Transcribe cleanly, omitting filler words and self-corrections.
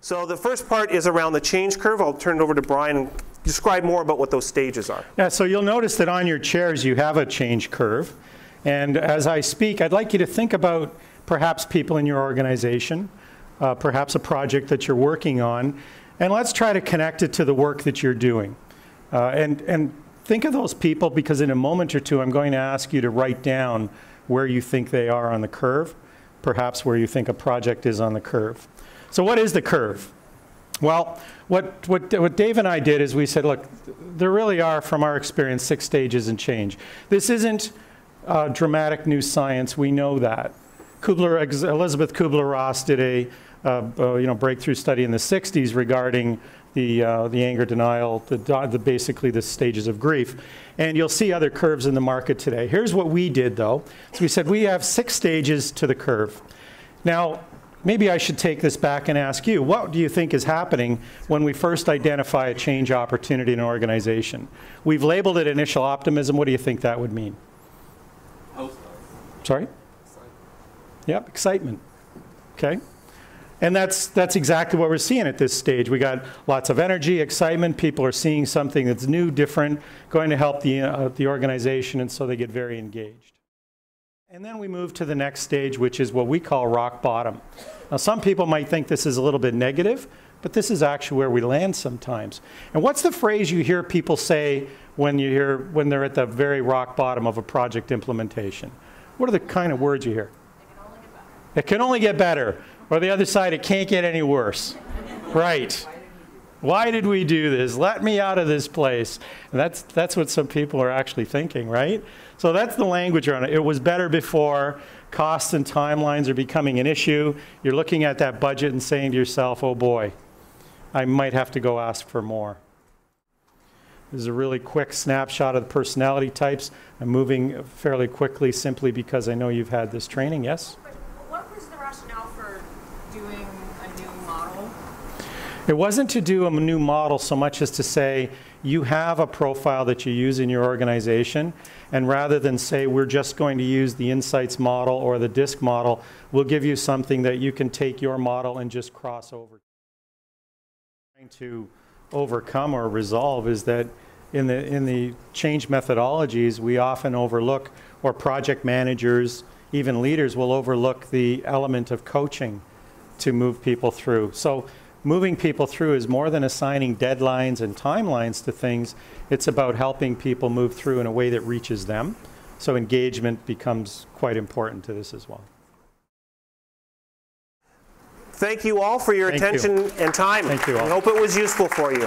So the first part is around the change curve. I'll turn it over to Brian and describe more about what those stages are. Yeah, so you'll notice that on your chairs you have a change curve. And as I speak, I'd like you to think about perhaps people in your organization, perhaps a project that you're working on, and let's try to connect it to the work that you're doing. And think of those people, because in a moment or two I'm going to ask you to write down where you think they are on the curve, perhaps where you think a project is on the curve. So what is the curve? Well, what Dave and I did is we said, look, there really are, from our experience, 6 stages in change. This isn't dramatic new science. We know that. Elizabeth Kubler-Ross did a breakthrough study in the 60s regarding the anger denial, basically the stages of grief. And you'll see other curves in the market today. Here's what we did, though. So we said we have 6 stages to the curve. Now, maybe I should take this back and ask you, what do you think is happening when we first identify a change opportunity in an organization? We've labeled it initial optimism. What do you think that would mean? Sorry? Yep, excitement. Okay. And that's exactly what we're seeing at this stage. We got lots of energy, excitement. People are seeing something that's new, different, going to help the organization, and so they get very engaged. And then we move to the next stage, which is what we call rock bottom. Now, some people might think this is a little bit negative, but this is actually where we land sometimes. And what's the phrase you hear people say when they're at the very rock bottom of a project implementation? What are the kind of words you hear? It can only get better. Or the other side, it can't get any worse. Right. Why did we do this? Let me out of this place. And that's what some people are actually thinking, right? So that's the language around it. It was better before. Costs and timelines are becoming an issue. You're looking at that budget and saying to yourself, oh boy, I might have to go ask for more. This is a really quick snapshot of the personality types. I'm moving fairly quickly simply because I know you've had this training. Yes? What was the rationale for doing a new model? It wasn't to do a new model so much as to say you have a profile that you use in your organization, and rather than say we're just going to use the insights model or the DISC model, we'll give you something that you can take your model and just cross over. Trying to overcome or resolve is that in the change methodologies we often overlook, or project managers, even leaders will overlook the element of coaching to move people through. So moving people through is more than assigning deadlines and timelines to things. It's about helping people move through in a way that reaches them. So engagement becomes quite important to this as well. Thank you all for your attention and time. Thank you all. I hope it was useful for you.